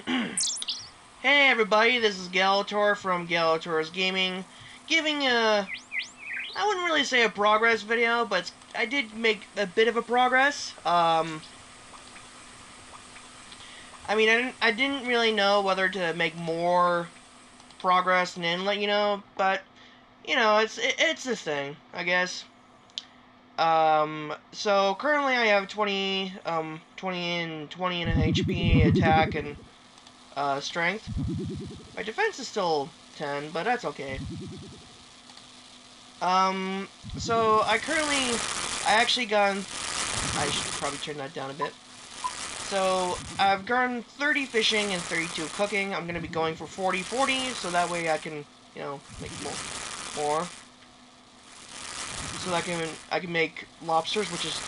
Hey everybody, this is Galator from Galator's Gaming, giving I wouldn't really say a progress video, but I did make a bit of a progress. I didn't really know whether to make more progress and then let you know, but, it's a thing, I guess. So currently I have 20 in HP, attack, and, strength. My defense is still 10, but that's okay. So I actually gone, I should probably turn that down a bit. So, I've gone 30 fishing and 32 cooking. I'm gonna be going for 40-40, so that way I can, make more. So that I can make lobsters, which is,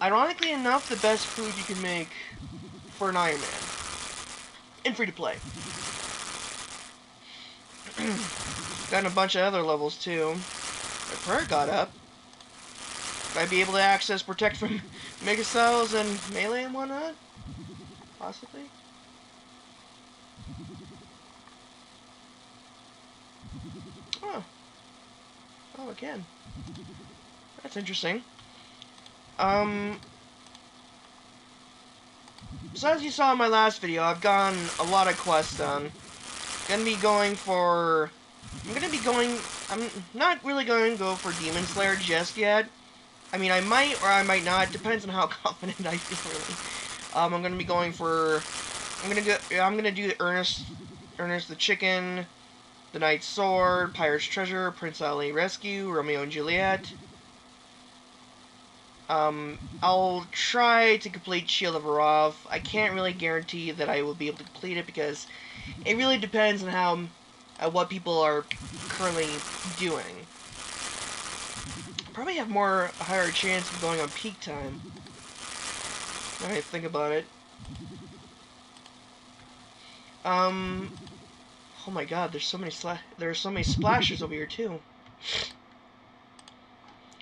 ironically enough, the best food you can make for an Ironman. And free to play. Got a bunch of other levels too. My prayer got up. Might be able to access protect from mega cells and melee and whatnot? Possibly. Oh. Oh, again. That's interesting. So as you saw in my last video, I've gotten a lot of quests done. I'm not really going to go for Demon Slayer just yet. I mean, I might or I might not. It depends on how confident I feel, really. I'm gonna be going for. I'm gonna do the Ernest the Chicken, the Knight's Sword, Pirate's Treasure, Prince Ali Rescue, Romeo and Juliet. I'll try to complete Shield of Arav. I can't really guarantee that I will be able to complete it because it really depends on what people are currently doing. Probably have a higher chance of going on peak time. Now I think about it. Oh my God, there's so many splashers over here too.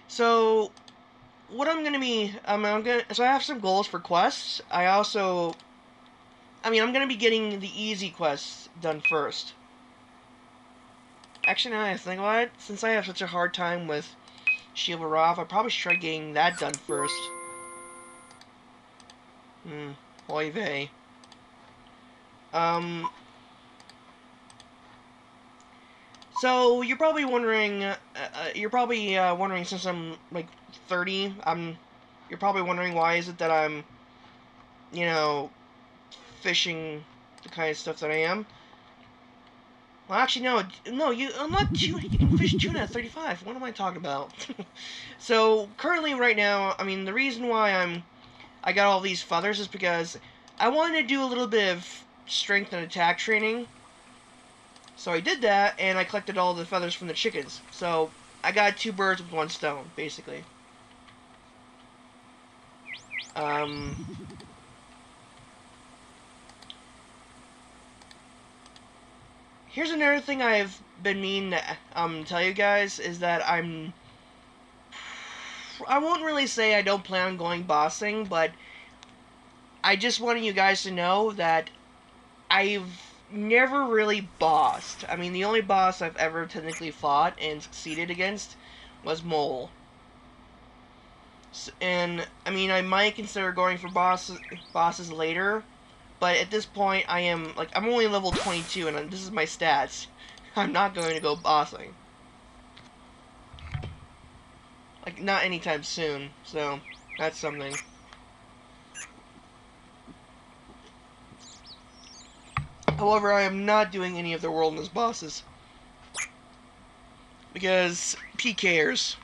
So, what I'm gonna be, so I have some goals for quests. I'm gonna be getting the easy quests done first. Actually, now I think about it, since I have such a hard time with Shield of Arav, I probably should try getting that done first. Oy vey. So you're probably wondering, since I'm like 30, you're probably wondering why is it that I'm, fishing the kind of stuff that I am. Well, actually, no, I'm not tuna. You can fish tuna at 35. What am I talking about? So currently, right now, the reason why I got all these feathers is because I wanted to do a little bit of strength and attack training. So I did that, and I collected all the feathers from the chickens. So I got 2 birds with 1 stone, basically. Here's another thing I've been meaning to tell you guys is that I won't really say I don't plan on going bossing, but I just wanted you guys to know that I've never really bossed. The only boss I've ever technically fought and succeeded against was Mole. And, I might consider going for bosses later, but at this point, I'm only level 22, and this is my stats. I'm not going to go bossing. Not anytime soon, so that's something. However, I am not doing any of the wilderness bosses. Because PKers.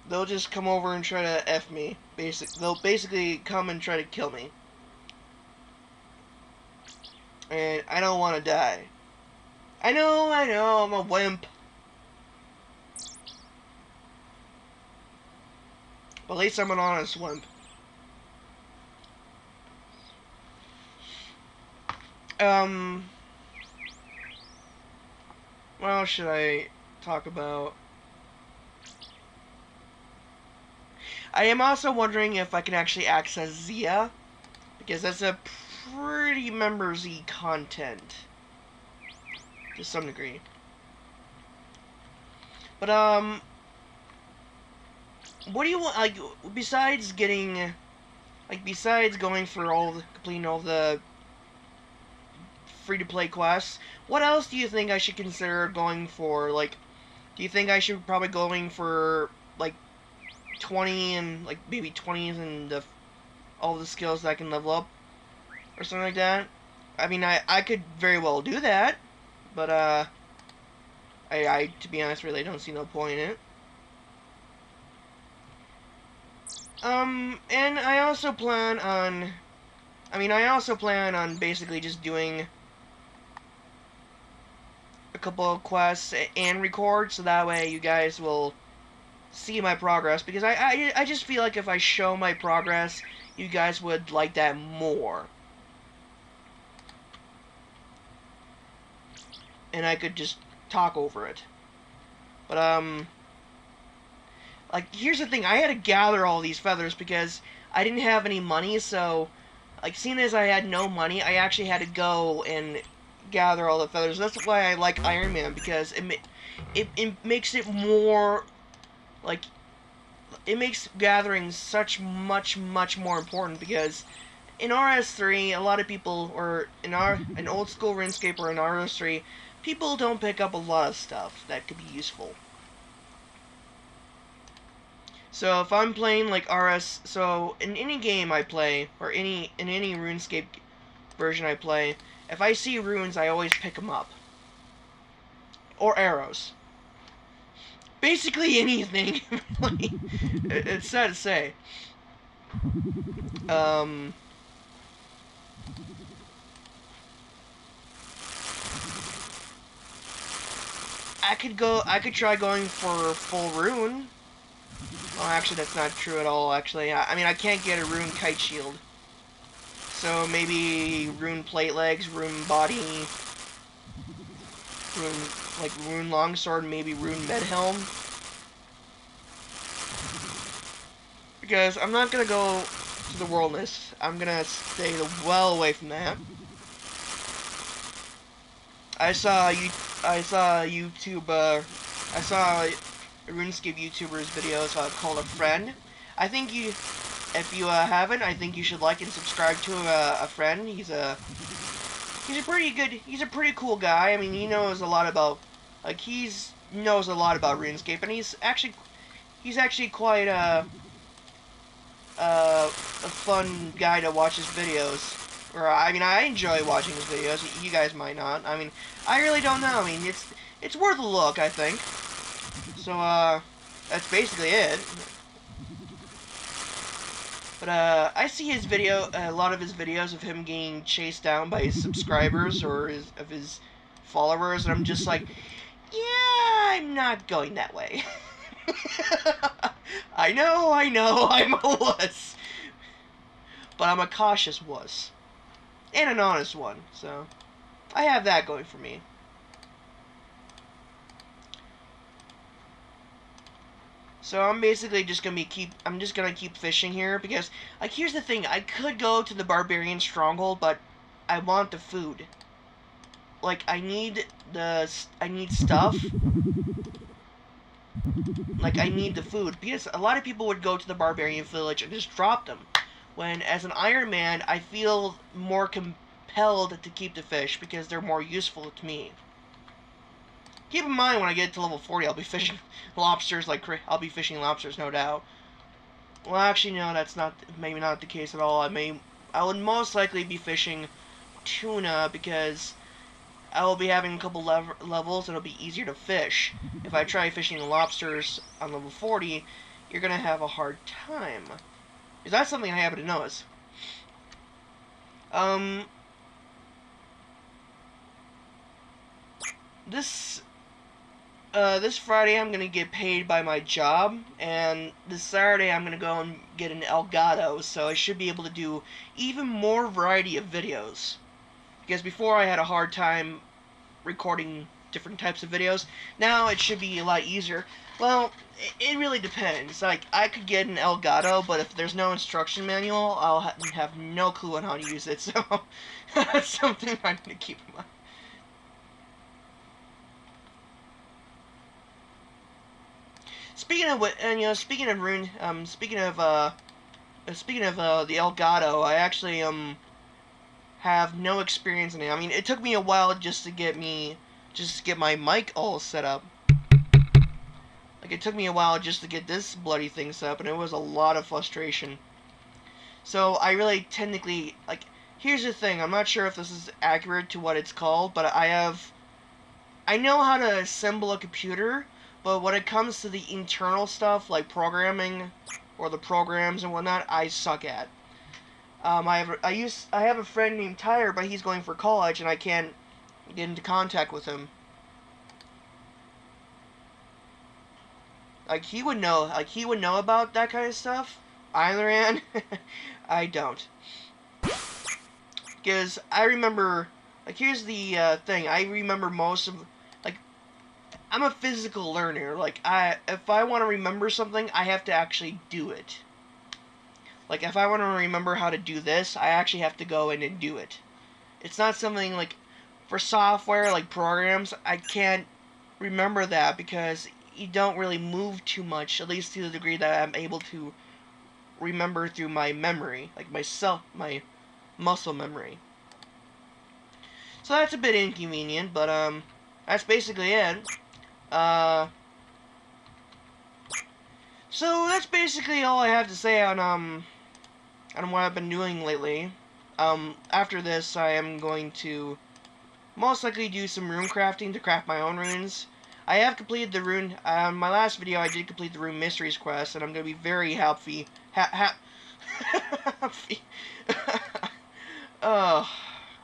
They'll just come over and try to F me. They'll basically come and try to kill me. And I don't want to die. I know, I'm a wimp. But at least I'm an honest wimp. What else should I talk about? I am also wondering if I can actually access Zia, because that's a pretty members-y content to some degree. But what do you want? Like, besides getting, like, besides going for completing all the free-to-play quests, what else do you think I should consider going for? Like, do you think I should probably going for like 20 and like maybe 20s and all the skills that I can level up or something like that? I mean, I could very well do that, but I to be honest, really don't see no point in it. And I also plan on, basically just doing a couple of quests and record, so that way you guys will see my progress, because I just feel like if I show my progress, you guys would like that more. And I could just talk over it. But, like, here's the thing, I had to gather all these feathers because I didn't have any money, so, like, seeing as I had no money, I actually had to go and gather all the feathers. That's why I like Ironman, because it makes it more, like, it makes gathering much more important, because in RS3, a lot of people, or in an old school RuneScape or in RS3, people don't pick up a lot of stuff that could be useful. So if I'm playing like so in any game I play, or in any RuneScape version I play, if I see runes, I always pick them up. Or arrows. Basically anything. It's sad to say. I could try going for full rune. Well, actually, that's not true at all, actually. I mean, I can't get a rune kite shield. So maybe rune plate legs, rune body, rune longsword, maybe rune med helm. Because I'm not gonna go to the worldness. I'm gonna stay well away from that. I saw RuneScape YouTuber's videos called A Friend. I think if you haven't, I think you should like and subscribe to A Friend. He's a pretty cool guy. I mean, he knows a lot about, like, knows a lot about RuneScape, and he's actually quite a fun guy to watch his videos. Or, I mean, I enjoy watching his videos. You guys might not. I mean, I really don't know. I mean, it's worth a look, I think. So, that's basically it. But, I see a lot of his videos of him getting chased down by his subscribers or his followers, and I'm just like, yeah, I'm not going that way. I know, I'm a wuss. But I'm a cautious wuss. And an honest one, so I have that going for me. So I'm basically just gonna keep fishing here, because, like, here's the thing, I could go to the Barbarian Stronghold, but I want the food. Like, I need stuff. Like, I need the food, because a lot of people would go to the Barbarian Village and just drop them. When, as an Ironman, I feel more compelled to keep the fish, because they're more useful to me. Keep in mind, when I get to level 40, I'll be fishing lobsters I'll be fishing lobsters, no doubt. Well, actually, no, that's maybe not the case at all. I would most likely be fishing tuna, because I will be having a couple levels, and it'll be easier to fish. If I try fishing lobsters on level 40, you're gonna have a hard time. Because that's something I happen to notice. This Friday I'm gonna get paid by my job, and this Saturday I'm gonna go and get an Elgato, so I should be able to do even more variety of videos. Because before I had a hard time recording different types of videos. Now it should be a lot easier. Well, it really depends. Like, I could get an Elgato, but if there's no instruction manual, I'll have no clue on how to use it, so that's something I need to keep in mind. Speaking of what, and speaking of the Elgato, I actually have no experience in it. I mean, it took me a while just to get my mic all set up. Like, it took me a while just to get this bloody thing set up, and it was a lot of frustration. So I really technically, like, here's the thing. I'm not sure if this is accurate to what it's called, but I know how to assemble a computer, but when it comes to the internal stuff, like programming or the programs and whatnot, I suck at. I have a friend named Tyler, but he's going for college, and I can't get into contact with him. Like, he would know about that kind of stuff. Ironman, I don't. Because I remember, like, here's the thing. I remember most of, like, I'm a physical learner. Like, if I want to remember something, I have to actually do it. Like, if I want to remember how to do this, I actually have to go in and do it. It's not something, like, for software, like programs, I can't remember that because you don't really move too much, at least to the degree that I'm able to remember through my memory, like my muscle memory. So that's a bit inconvenient, but that's basically it. So that's basically all I have to say on what I've been doing lately. After this, I am going to most likely do some rune crafting to craft my own runes. I have completed the rune. My last video, I did complete the rune mysteries quest, and I'm going to be very happy. Happy. Oh,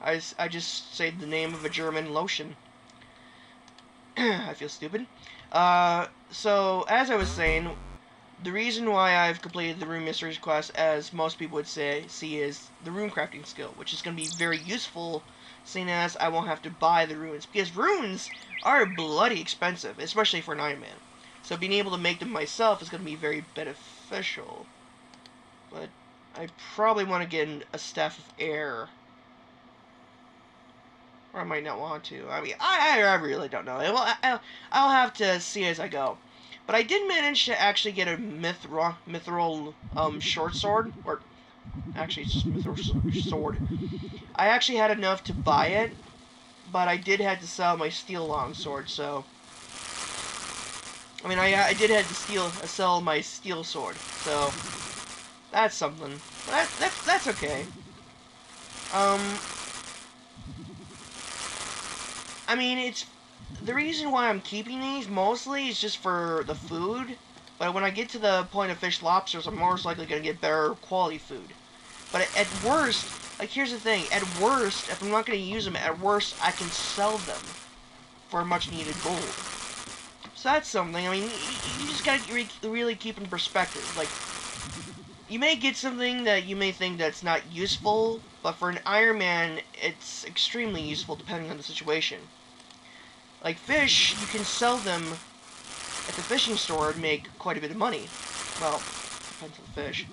I just said the name of a German lotion. I feel stupid. So as I was saying, the reason why I've completed the rune mysteries quest, as most people would see, is the rune crafting skill, which is going to be very useful, seeing as I won't have to buy the runes, because runes are bloody expensive, especially for an Ironman. So being able to make them myself is going to be very beneficial. But I probably want to get a staff of air, or I might not want to. I mean, I really don't know. I'll have to see as I go. But I did manage to actually get a mithril short sword, or actually it's just mithril sword. I actually had enough to buy it, but I did have to sell my steel longsword. So I mean, I did have to sell my steel sword. So that's something. But that's okay. I mean, it's the reason why I'm keeping these mostly is just for the food. But when I get to the point of fish lobsters, I'm most likely going to get better quality food. But at worst, like, here's the thing. At worst, if I'm not going to use them, at worst, I can sell them for much needed gold. So that's something. I mean, you just got to really keep in perspective. Like, you may get something that you may think that's not useful, but for an Ironman, it's extremely useful depending on the situation. Like fish, you can sell them at the fishing store and make quite a bit of money. Well, depends on the fish.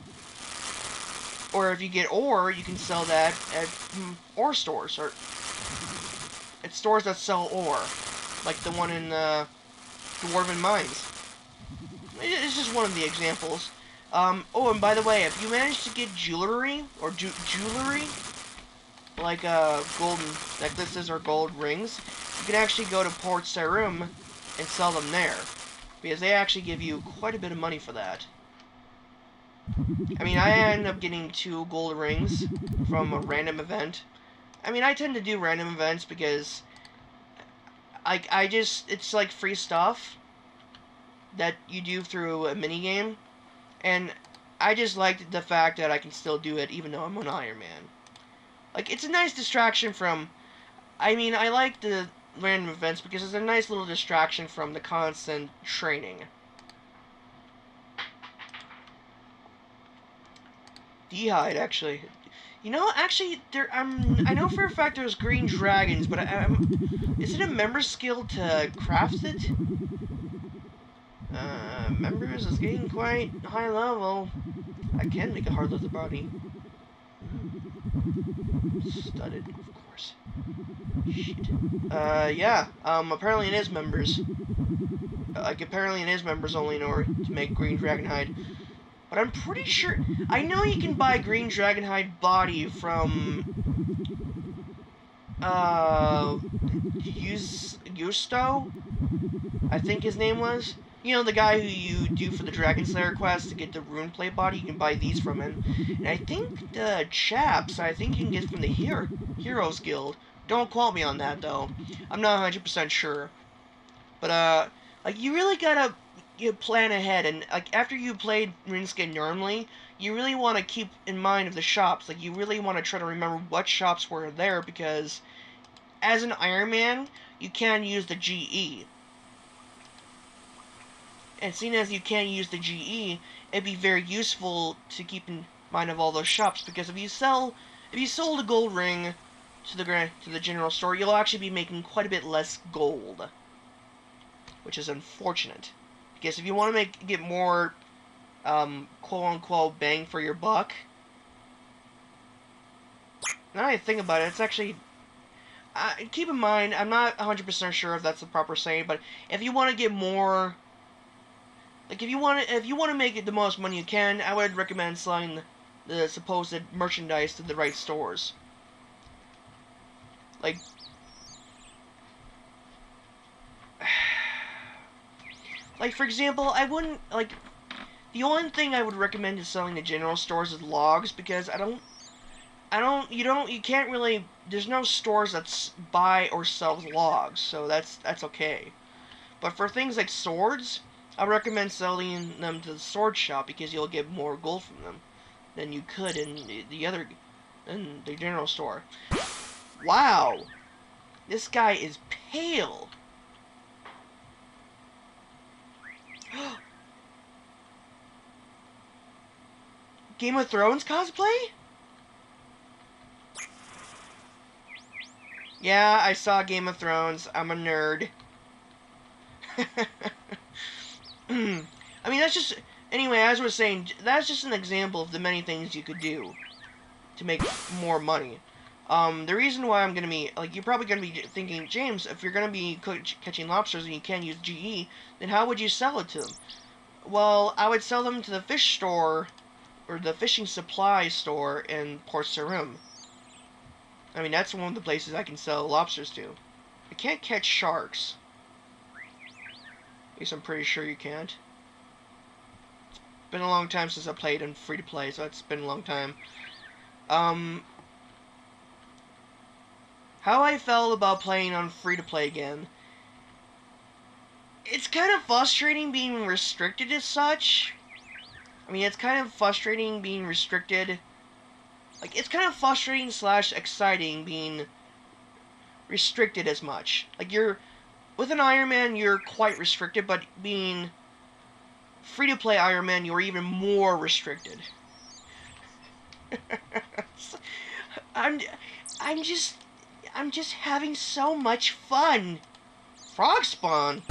Or if you get ore, you can sell that at ore stores, or at stores that sell ore, like the one in Dwarven Mines. It's just one of the examples. Oh, and by the way, if you manage to get jewelry, or jewelry, like golden necklaces or gold rings, you can actually go to Port Sarum and sell them there, because they actually give you quite a bit of money for that. I mean, I ended up getting 2 gold rings from a random event. I mean, I tend to do random events because it's like free stuff that you do through a minigame, and I just liked the fact that I can still do it even though I'm an Ironman. Like, it's a nice distraction from, I mean, I like the random events because it's a nice little distraction from the constant training. D'hide, actually. You know, actually, I know for a fact there's green dragons, but is it a member skill to craft it? Members is getting quite high level. I can make a hard leather body. Studded, of course. Shit. Yeah. Apparently it is members. Like, apparently it is members only in order to make green dragonhide. But I'm pretty sure... I know you can buy green dragonhide body from... Yusto? I think his name was. You know, the guy who you do for the Dragon Slayer quest to get the rune plate body, you can buy these from him. And I think the chaps, I think you can get from the Heroes Guild. Don't quote me on that, though. I'm not 100% sure. But, like, you really gotta plan ahead, and, like, after you played RuneScape normally, you really want to keep in mind of the shops. Like, you really want to try to remember what shops were there, because as an Ironman, you can use the GE. And seeing as you can't use the GE, it'd be very useful to keep in mind of all those shops, because if you sold a gold ring to the general store, you'll actually be making quite a bit less gold, which is unfortunate. Because if you want to get more quote unquote bang for your buck, now that I think about it, it's actually keep in mind, I'm not 100% sure if that's the proper saying, but if you want to get more. Like, if you want to make it the most money you can, I would recommend selling the supposed merchandise to the right stores. Like, for example, I wouldn't, like, the only thing I would recommend is selling to general stores is logs, because you can't really, there's no stores that buy or sell logs, so that's okay. But for things like swords, I recommend selling them to the sword shop, because you'll get more gold from them than you could in the general store. Wow, this guy is pale. Game of Thrones cosplay? Yeah, I saw Game of Thrones. I'm a nerd. I mean, that's just... Anyway, as I was saying, that's just an example of the many things you could do to make more money. The reason why I'm going to be... Like, you're probably going to be thinking, James, if you're going to be catching lobsters and you can't use GE, then how would you sell it to them? Well, I would sell them to the fish store, or the fishing supply store in Port Sarim. I mean, that's one of the places I can sell lobsters to. I can't catch sharks. At least I'm pretty sure you can't. It's been a long time since I played in free-to-play, so it's been a long time. How I felt about playing on free-to-play again. It's kind of frustrating being restricted as such. I mean, it's kind of frustrating being restricted. Like, it's kind of frustrating / exciting being restricted as much. Like, with an Ironman, you're quite restricted, but being free-to-play Ironman, you're even more restricted. I'm just having so much fun. Frog spawn.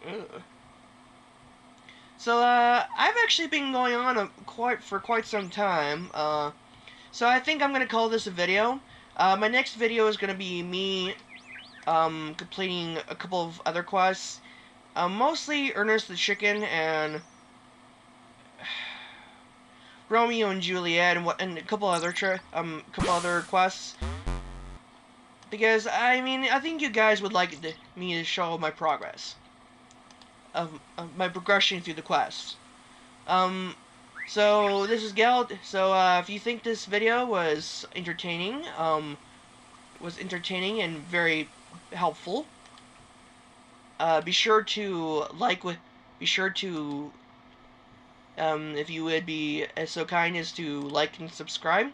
Ugh. So, I've actually been going on for quite some time. So I think I'm gonna call this a video. My next video is gonna be me completing a couple of other quests, mostly Ernest the Chicken and Romeo and Juliet, and a couple other quests. Because I mean, I think you guys would like me to show my progress of my progression through the quests. So this is Geld. So if you think this video was entertaining, and very helpful, be sure to if you would be so kind as to like and subscribe.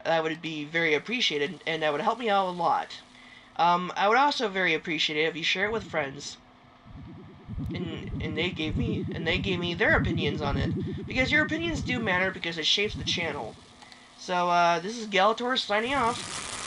That would be very appreciated, and that would help me out a lot. I would also very appreciate it if you share it with friends. And they gave me their opinions on it, because your opinions do matter, because it shapes the channel. So this is Galator signing off.